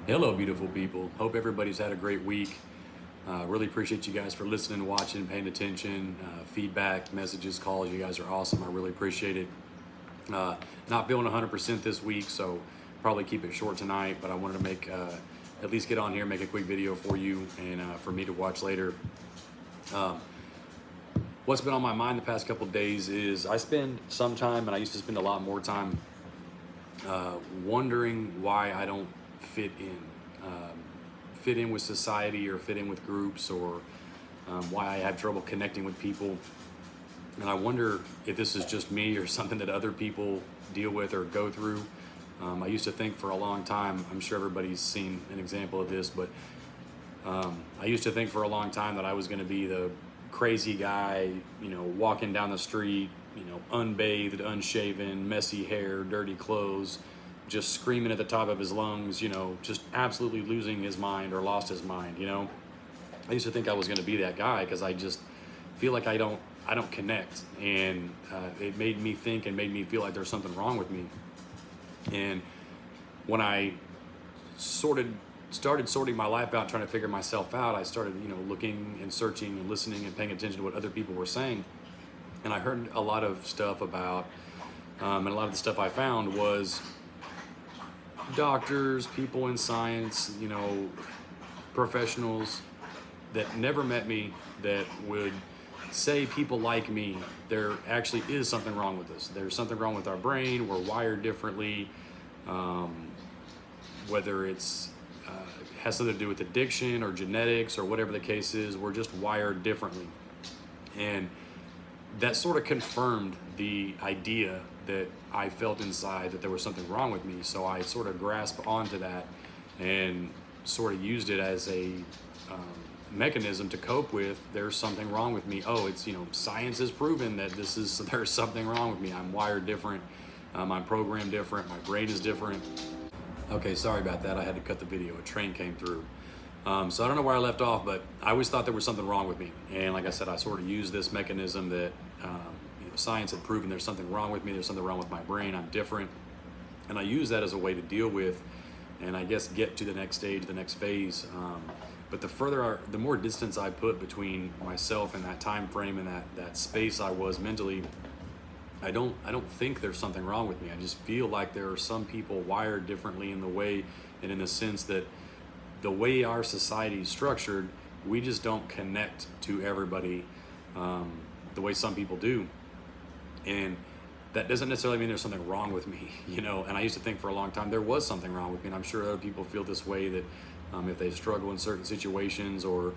Hello, beautiful people. Hope everybody's had a great week. Really appreciate you guys for listening, watching, paying attention, feedback, messages, calls. You guys are awesome. I really appreciate it. Not feeling 100% this week, so probably keep it short tonight, but I wanted to make at least get on here, make a quick video for you and for me to watch later. What's been on my mind the past couple of days is I spend some time, and I used to spend a lot more time, wondering why I don't fit in. Fit in with society or fit in with groups, or why I have trouble connecting with people. And I wonder if this is just me or something that other people deal with or go through. I used to think for a long time, I'm sure everybody's seen an example of this, but I used to think for a long time that I was going to be the crazy guy, walking down the street, unbathed, unshaven, messy hair, dirty clothes, just screaming at the top of his lungs, just absolutely losing his mind or lost his mind. I used to think I was going to be that guy because I just feel like I don't connect, and it made me think and made me feel like there's something wrong with me. And when I started sorting my life out, trying to figure myself out, I started looking and searching and listening and paying attention to what other people were saying, and I heard a lot of stuff about, and a lot of the stuff I found was doctors, people in science, professionals that never met me, that would say people like me, there actually is something wrong with us. There's something wrong with our brain. We're wired differently. Whether it's has something to do with addiction or genetics or whatever the case is, we're just wired differently. And that sort of confirmed the idea that I felt inside that there was something wrong with me. So I sort of grasped onto that and sort of used it as a mechanism to cope with, there's something wrong with me. Oh, it's, science has proven that there's something wrong with me. I'm wired different. I'm programmed different. My brain is different. Okay, sorry about that. I had to cut the video. A train came through. So I don't know where I left off, but I always thought there was something wrong with me. And like I said, I sort of used this mechanism that science had proven there's something wrong with me. There's something wrong with my brain. I'm different. And I use that as a way to deal with, and I guess get to the next stage, the next phase. But the more distance I put between myself and that time frame and that space I was mentally, I don't think there's something wrong with me. I just feel like there are some people wired differently in the way and in the sense that the way our society is structured, we just don't connect to everybody the way some people do. And that doesn't necessarily mean there's something wrong with me, and I used to think for a long time there was something wrong with me, and I'm sure other people feel this way, that if they struggle in certain situations, or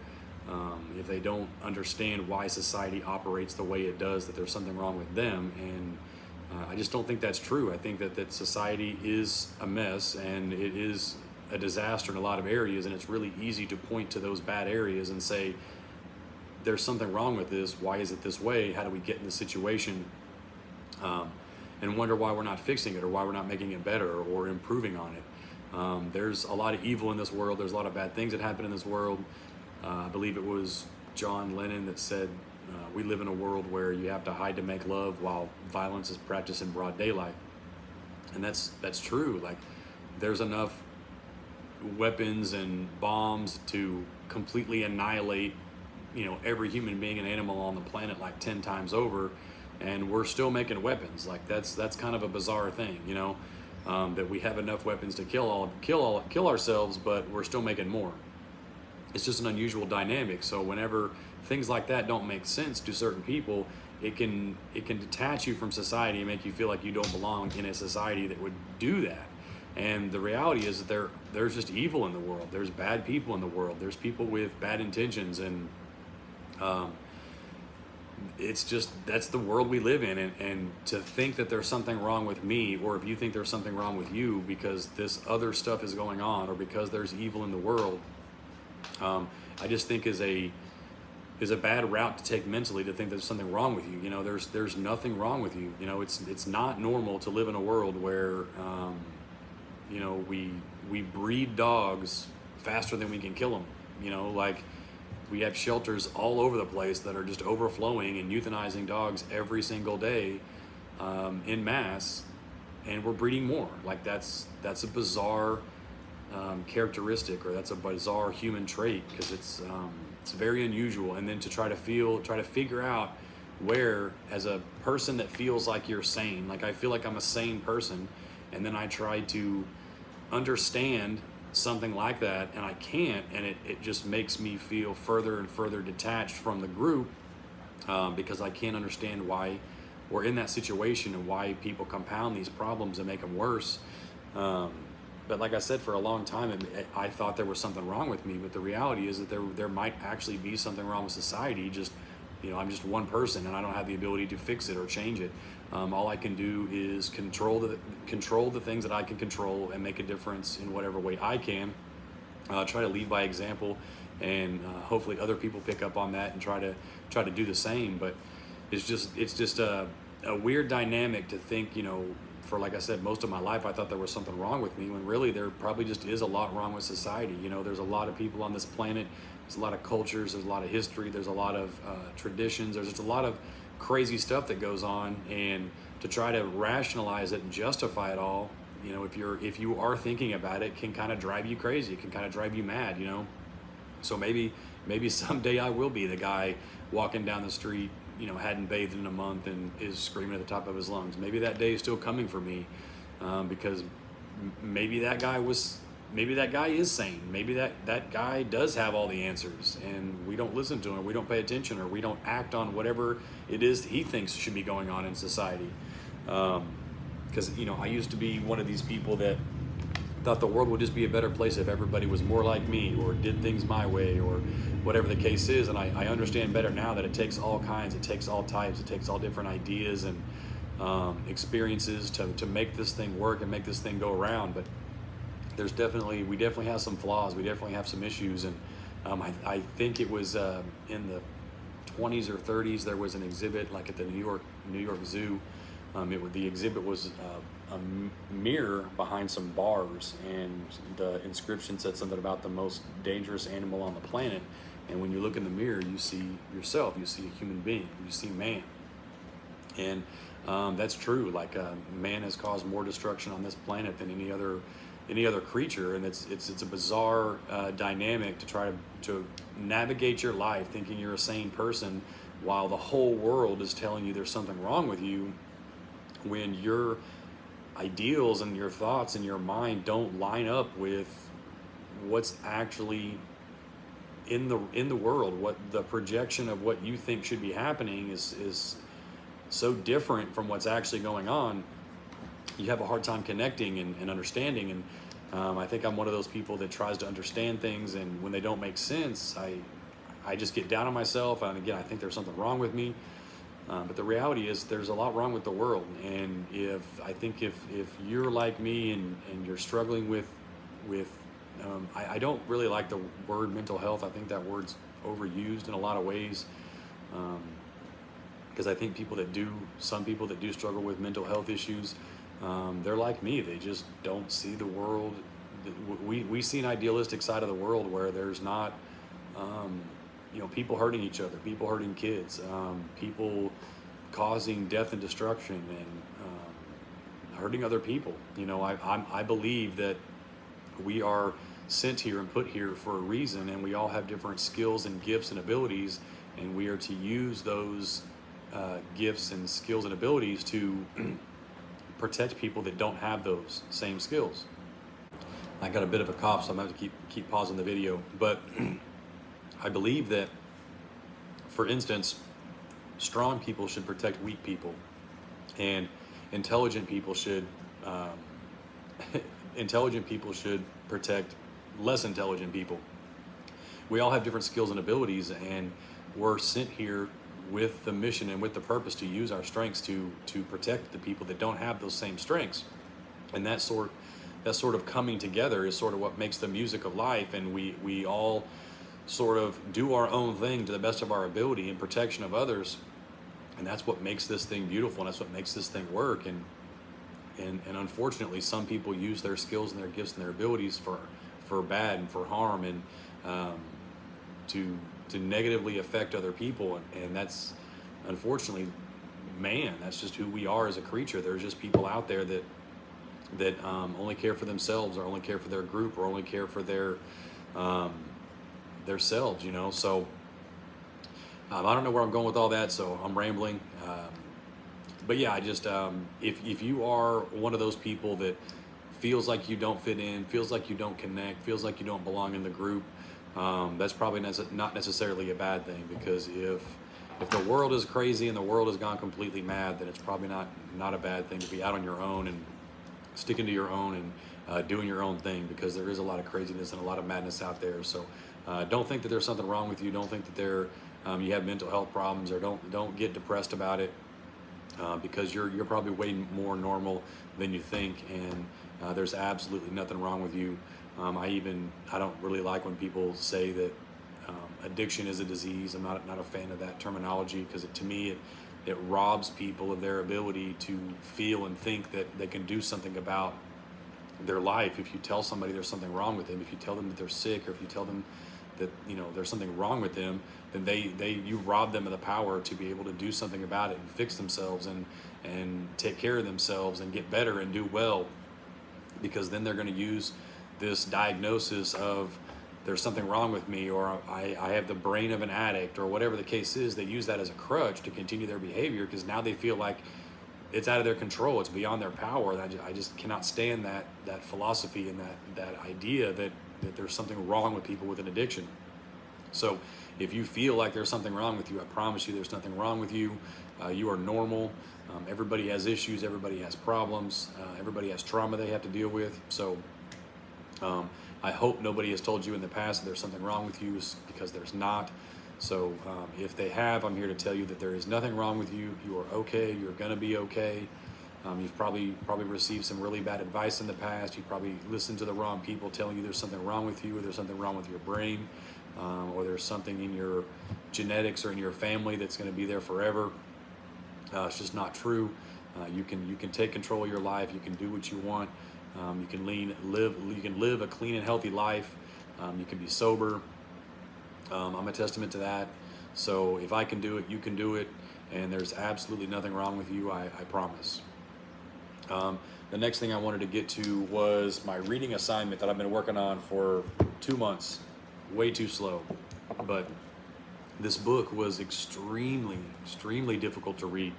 if they don't understand why society operates the way it does, that there's something wrong with them. And I just don't think that's true. I think that society is a mess, and it is a disaster in a lot of areas, and it's really easy to point to those bad areas and say, there's something wrong with this. Why is it this way? How do we get in this situation? And wonder why we're not fixing it, or why we're not making it better or improving on it. There's a lot of evil in this world. There's a lot of bad things that happen in this world. I believe it was John Lennon that said, we live in a world where you have to hide to make love, while violence is practiced in broad daylight. And that's true. Like, there's enough weapons and bombs to completely annihilate, every human being and animal on the planet like 10 times over. And we're still making weapons. Like, that's kind of a bizarre thing, that we have enough weapons to kill ourselves, but we're still making more. It's just an unusual dynamic. So whenever things like that don't make sense to certain people, it can detach you from society and make you feel like you don't belong in a society that would do that. And the reality is that there's just evil in the world. There's bad people in the world. There's people with bad intentions, and that's the world we live in. And to think that there's something wrong with me, or if you think there's something wrong with you because this other stuff is going on, or because there's evil in the world, I just think is a bad route to take mentally, to think there's something wrong with you. There's nothing wrong with you. It's not normal to live in a world where we breed dogs faster than we can kill them. Like, we have shelters all over the place that are just overflowing and euthanizing dogs every single day, in mass, and we're breeding more. Like, that's a bizarre characteristic, or that's a bizarre human trait, because it's very unusual. And then to try to figure out where, as a person that feels like you're sane, like I feel like I'm a sane person, and then I try to understand something like that and I can't, and it just makes me feel further and further detached from the group, because I can't understand why we're in that situation and why people compound these problems and make them worse. But like I said, for a long time, I thought there was something wrong with me. But the reality is that there might actually be something wrong with society. Just, I'm just one person, and I don't have the ability to fix it or change it. All I can do is control the things that I can control and make a difference in whatever way I can. Try to lead by example, and hopefully other people pick up on that and try to do the same. But it's just a weird dynamic to think, for, like I said, most of my life I thought there was something wrong with me, when really there probably just is a lot wrong with society. There's a lot of people on this planet, there's a lot of cultures, there's a lot of history, there's a lot of traditions, there's just a lot of crazy stuff that goes on, and to try to rationalize it and justify it all, if you are thinking about it, can kind of drive you crazy. It can kind of drive you mad. So maybe someday I will be the guy walking down the street, hadn't bathed in a month and is screaming at the top of his lungs. Maybe that day is still coming for me, because maybe that guy is sane. Maybe that guy does have all the answers, and we don't listen to him, or we don't pay attention, or we don't act on whatever it is he thinks should be going on in society. Because I used to be one of these people that thought the world would just be a better place if everybody was more like me, or did things my way, or whatever the case is. And I understand better now that it takes all kinds, it takes all types, it takes all different ideas and experiences to make this thing work and make this thing go around. But we definitely have some flaws, we definitely have some issues. And I think it was in the 20s or 30s, there was an exhibit like at the New York Zoo. The exhibit was a mirror behind some bars, and the inscription said something about the most dangerous animal on the planet. And when you look in the mirror, you see yourself, you see a human being, you see man. And that's true. Like man has caused more destruction on this planet than any other creature, and it's a bizarre dynamic to try to navigate your life thinking you're a sane person, while the whole world is telling you there's something wrong with you, when your ideals and your thoughts and your mind don't line up with what's actually in the world. What the projection of what you think should be happening is so different from what's actually going on. You have a hard time connecting and understanding. And I think I'm one of those people that tries to understand things, and when they don't make sense, I just get down on myself. And again, I think there's something wrong with me. But the reality is there's a lot wrong with the world. And if you're like me and you're struggling with I don't really like the word mental health. I think that word's overused in a lot of ways. Because I think some people that do struggle with mental health issues, they're like me. They just don't see the world. We see an idealistic side of the world where there's not, people hurting each other, people hurting kids, people causing death and destruction, and hurting other people. I believe that we are sent here and put here for a reason, and we all have different skills and gifts and abilities, and we are to use those gifts and skills and abilities to protect people that don't have those same skills. I got a bit of a cough, so I'm going to have to keep pausing the video. But I believe that, for instance, strong people should protect weak people, and intelligent people should protect less intelligent people. We all have different skills and abilities, and we're sent here with the mission and with the purpose to use our strengths to protect the people that don't have those same strengths. And that sort of coming together is sort of what makes the music of life. And we all sort of do our own thing to the best of our ability in protection of others, and that's what makes this thing beautiful, and that's what makes this thing work. And unfortunately, some people use their skills and their gifts and their abilities for bad and for harm, and to negatively affect other people. And that's, unfortunately, that's just who we are as a creature. There's just people out there that that only care for themselves, or only care for their group, or only care for um, their selves, you know. So I don't know where I'm going with all that, so I'm rambling. But yeah, I just if you are one of those people that feels like you don't fit in, feels like you don't connect, feels like you don't belong in the group, that's probably not necessarily a bad thing, because if the world is crazy and the world has gone completely mad, then it's probably not a bad thing to be out on your own and sticking to your own and doing your own thing, because there is a lot of craziness and a lot of madness out there. So don't think that there's something wrong with you. Don't think that you have mental health problems, or don't get depressed about it, because you're probably way more normal than you think, and there's absolutely nothing wrong with you. I don't really like when people say that addiction is a disease. I'm not a fan of that terminology, because to me it robs people of their ability to feel and think that they can do something about their life. If you tell somebody there's something wrong with them, if you tell them that they're sick, or if you tell them that there's something wrong with them, then you rob them of the power to be able to do something about it and fix themselves and take care of themselves and get better and do well, because then they're going to use this diagnosis of there's something wrong with me, or I have the brain of an addict, or whatever the case is. They use that as a crutch to continue their behavior, because now they feel like it's out of their control, it's beyond their power. And I just cannot stand that philosophy and that idea that there's something wrong with people with an addiction. So if you feel like there's something wrong with you, I promise you there's nothing wrong with you. You are normal. Everybody has issues, everybody has problems, everybody has trauma they have to deal with. So I hope nobody has told you in the past that there's something wrong with you, because there's not. So if they have, I'm here to tell you that there is nothing wrong with you. You are okay. You're going to be okay. You've probably received some really bad advice in the past. You probably listened to the wrong people telling you there's something wrong with you, or there's something wrong with your brain, or there's something in your genetics or in your family that's going to be there forever. It's just not true. You can take control of your life. You can do what you want. You can live a clean and healthy life. You can be sober. I'm a testament to that. So if I can do it, you can do it, and there's absolutely nothing wrong with you, I promise. The next thing I wanted to get to was my reading assignment that I've been working on for 2 months. Way too slow. But this book was extremely difficult to read.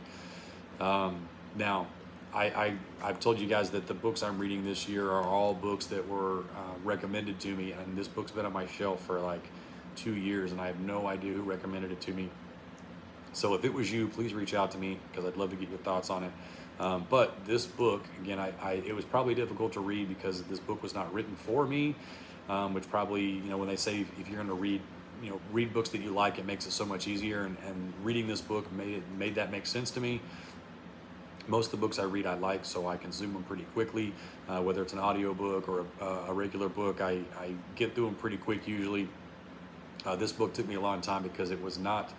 Now, I've told you guys that the books I'm reading this year are all books that were recommended to me, and this book's been on my shelf for like 2 years, and I have no idea who recommended it to me. So if it was you, please reach out to me, because I'd love to get your thoughts on it. But this book, again, it was probably difficult to read because this book was not written for me, which probably, when they say if you're going to read books that you like, it makes it so much easier. And reading this book made that make sense to me. Most of the books I read I like, so I consume them pretty quickly. Whether it's an audio book or a regular book, I get through them pretty quick usually. This book took me a long time because it was not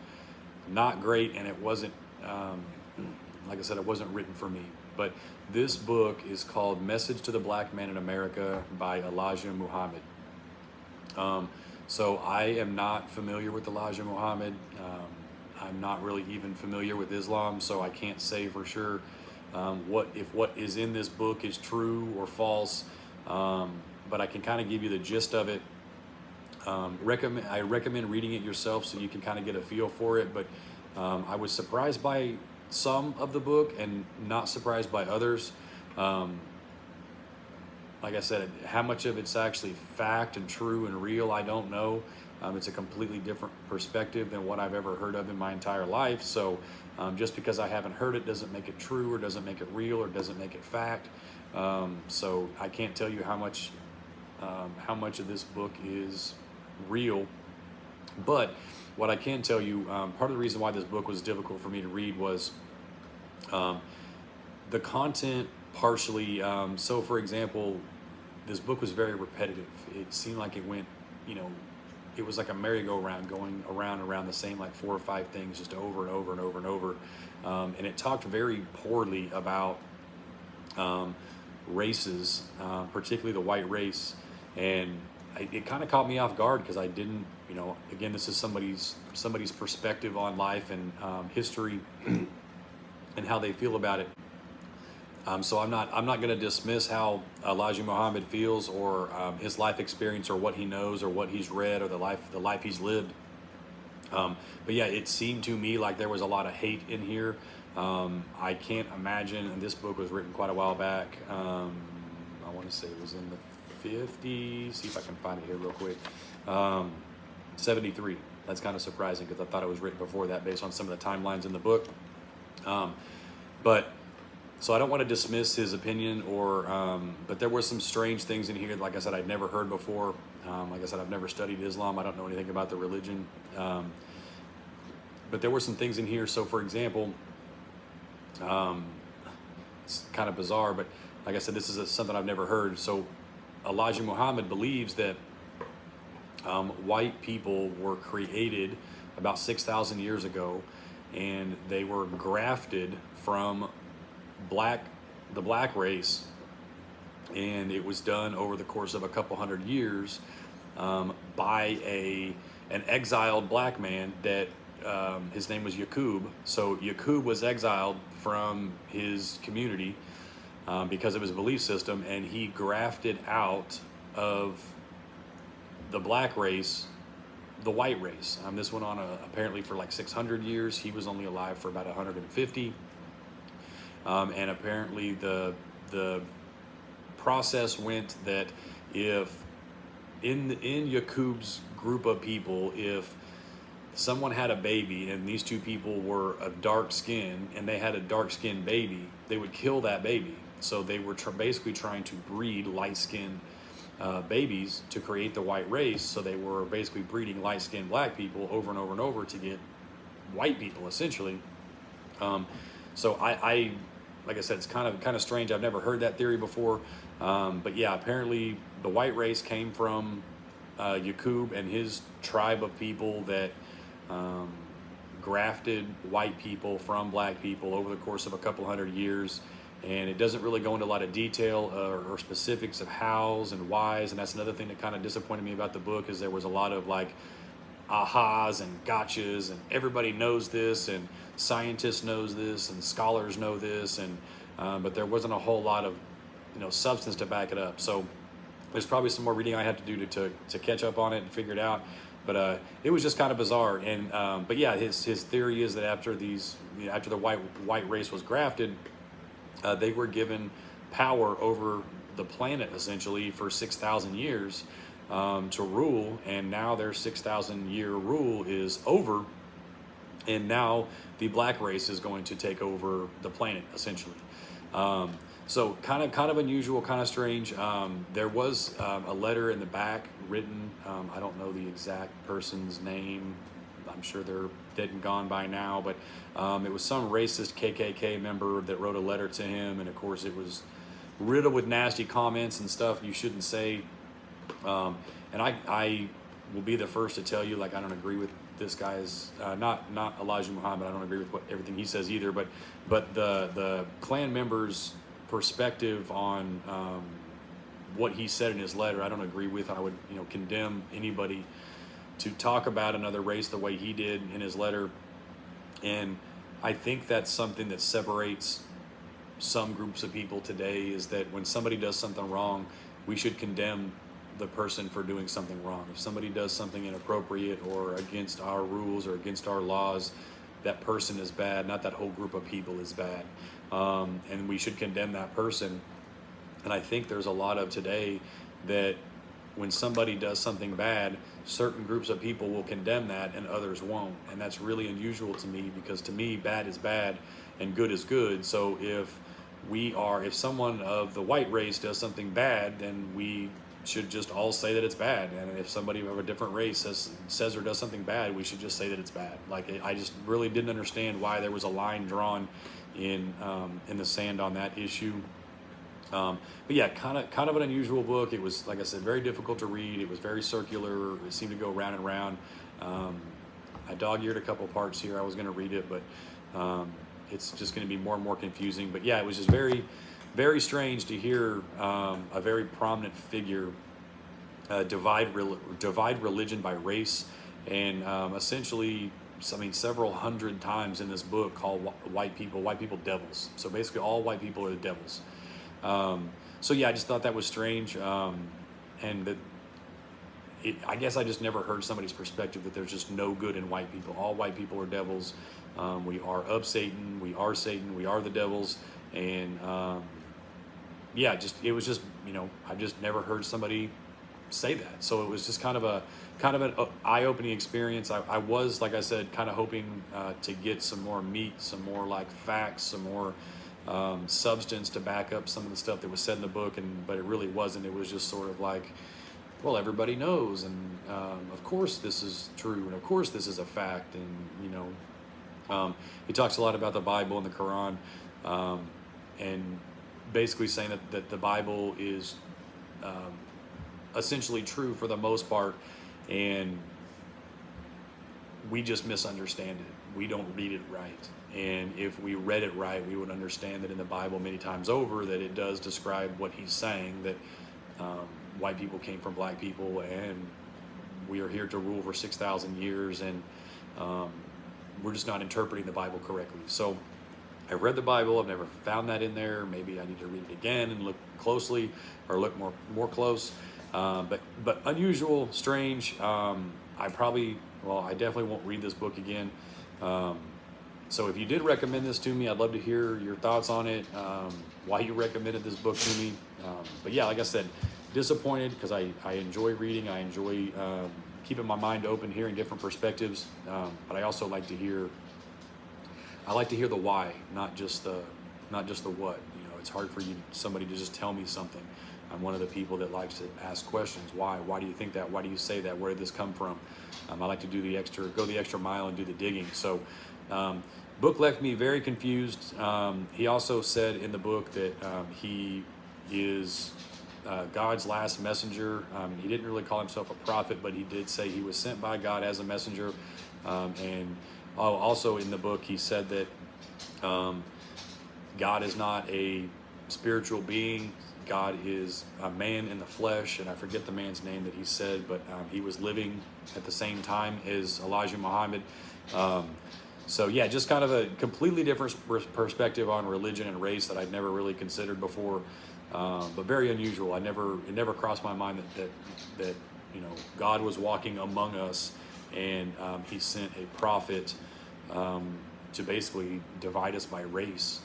great, and it wasn't, like I said, it wasn't written for me. But this book is called Message to the Black Man in America by Elijah Muhammad. So I am not familiar with Elijah Muhammad. I'm not really even familiar with Islam, so I can't say for sure what is in this book is true or false. But I can kind of give you the gist of it. I recommend reading it yourself so you can kind of get a feel for it. But I was surprised by some of the book and not surprised by others. Like I said, how much of it's actually fact and true and real, I don't know. It's a completely different perspective than what I've ever heard of in my entire life. So just because I haven't heard it doesn't make it true, or doesn't make it real, or doesn't make it fact. So I can't tell you how much of this book is real. But what I can tell you, part of the reason why this book was difficult for me to read was the content partially. So for example, this book was very repetitive. It seemed like it went, it was like a merry-go-round going around the same like 4 or 5 things just over and over and over and over. And it talked very poorly about races, particularly the white race. And it kind of caught me off guard because I didn't, again, this is somebody's perspective on life and history and how they feel about it. So I'm not going to dismiss how Elijah Muhammad feels, or his life experience, or what he knows, or what he's read, or the life he's lived. But yeah, it seemed to me like there was a lot of hate in here. I can't imagine, and this book was written quite a while back. I want to say it was in the 50s. See if I can find it here real quick. 73. That's kind of surprising because I thought it was written before that based on some of the timelines in the book. But so I don't want to dismiss his opinion, but there were some strange things in here. Like I said, I'd never heard before. Like I said, I've never studied Islam. I don't know anything about the religion. But there were some things in here. So for example, it's kind of bizarre, but like I said, this is something I've never heard. So Elijah Muhammad believes that white people were created about 6,000 years ago, and they were grafted from the black race, and it was done over the course of a couple hundred years by an exiled black man that his name was Yaqub. So Yaqub was exiled from his community because of his belief system, and he grafted out of the black race the white race. This went on apparently for like 600 years. He was only alive for about 150. And apparently the process went that if in Yaqub's group of people, if someone had a baby and these two people were of dark skin and they had a dark skinned baby, they would kill that baby. So they were basically trying to breed light skinned babies to create the white race. So they were basically breeding light skinned black people over and over and over to get white people, essentially. So I like I said, it's kind of strange. I've never heard that theory before. But yeah, apparently the white race came from Yaqub and his tribe of people that grafted white people from black people over the course of a couple hundred years. And it doesn't really go into a lot of detail or specifics of hows and whys. And that's another thing that kind of disappointed me about the book, is there was a lot of like ahas and gotchas, and everybody knows this, and scientists knows this, and scholars know this, and but there wasn't a whole lot of substance to back it up. So there's probably some more reading I have to do to catch up on it and figure it out. But it was just kind of bizarre. And but yeah, his theory is that after the white race was grafted, they were given power over the planet essentially for 6,000 years to rule, and now their 6,000 year rule is over, and now the black race is going to take over the planet essentially. So kind of unusual, kind of strange. There was a letter in the back written. I don't know the exact person's name. I'm sure they're dead and gone by now, but it was some racist KKK member that wrote a letter to him, and of course it was riddled with nasty comments and stuff you shouldn't say. And I will be the first to tell you, like, I don't agree with this guy's not Elijah Muhammad. I don't agree with everything he says either, but the Klan members' perspective on what he said in his letter, I don't agree with. I would condemn anybody to talk about another race the way he did in his letter. And I think that's something that separates some groups of people today, is that when somebody does something wrong, we should condemn the person for doing something wrong. If somebody does something inappropriate or against our rules or against our laws, that person is bad, not that whole group of people is bad. And we should condemn that person. And I think there's a lot of today that when somebody does something bad, certain groups of people will condemn that and others won't. And that's really unusual to me, because to me, bad is bad and good is good. So if someone of the white race does something bad, then we should just all say that it's bad. And if somebody of a different race says or does something bad, we should just say that it's bad. Like, I just really didn't understand why there was a line drawn in the sand on that issue. But yeah, kind of an unusual book. It was, like I said, very difficult to read. It was very circular. It seemed to go round and round. I dog-eared a couple parts here. I was going to read it, but it's just going to be more and more confusing. But yeah, it was just very, very strange to hear a very prominent figure divide religion by race, and essentially several hundred times in this book called white people devils. So basically all white people are the devils. So yeah, I just thought that was strange. And that I guess I just never heard somebody's perspective that there's just no good in white people. All white people are devils. We are of Satan. We are Satan. We are the devils. And yeah, it was just, I've just never heard somebody say that. So it was just kind of an eye-opening experience. I was, like I said, kind of hoping to get some more meat, some more like facts, some more substance to back up some of the stuff that was said in the book, but it really wasn't. It was just sort of like, well, everybody knows, and of course this is true, and of course this is a fact, and he talks a lot about the Bible and the Quran, and basically saying that the Bible is essentially true for the most part, and we just misunderstand it. We don't read it right. And if we read it right, we would understand that in the Bible many times over that it does describe what he's saying, that white people came from black people, and we are here to rule for 6,000 years, and we're just not interpreting the Bible correctly. So I read the Bible. I've never found that in there. Maybe I need to read it again and look closely, or look more close. But unusual, strange. I definitely won't read this book again. So if you did recommend this to me, I'd love to hear your thoughts on it, why you recommended this book to me. But yeah, like I said, disappointed, because I enjoy reading. I enjoy keeping my mind open, hearing different perspectives. But I also like to hear the why, not just the what. It's hard for somebody to just tell me something. I'm one of the people that likes to ask questions. Why? Why do you think that? Why do you say that? Where did this come from? I like to go the extra mile and do the digging. So, book left me very confused. He also said in the book that he is God's last messenger. He didn't really call himself a prophet, but he did say he was sent by God as a messenger. And also in the book, he said that God is not a spiritual being. God is a man in the flesh, and I forget the man's name that he said, but he was living at the same time as Elijah Muhammad. So yeah, just kind of a completely different perspective on religion and race that I'd never really considered before, but very unusual. It never crossed my mind that God was walking among us, and he sent a prophet to basically divide us by race.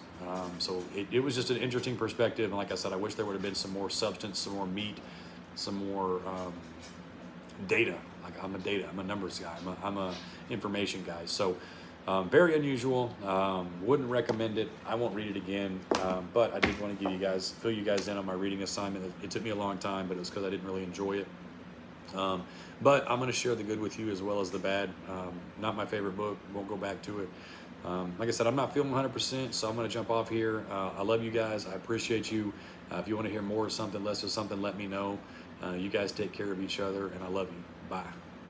So it was just an interesting perspective, and like I said, I wish there would have been some more substance, some more meat, some more data. Like I'm a numbers guy. I'm a information guy. So very unusual. Wouldn't recommend it. I won't read it again. But I did want to fill you guys in on my reading assignment. It took me a long time, but it was because I didn't really enjoy it. But I'm going to share the good with you as well as the bad. Not my favorite book. Won't go back to it. Like I said, I'm not feeling 100%, so I'm going to jump off here. I love you guys. I appreciate you. If you want to hear more of something, less of something, let me know. You guys take care of each other, and I love you. Bye.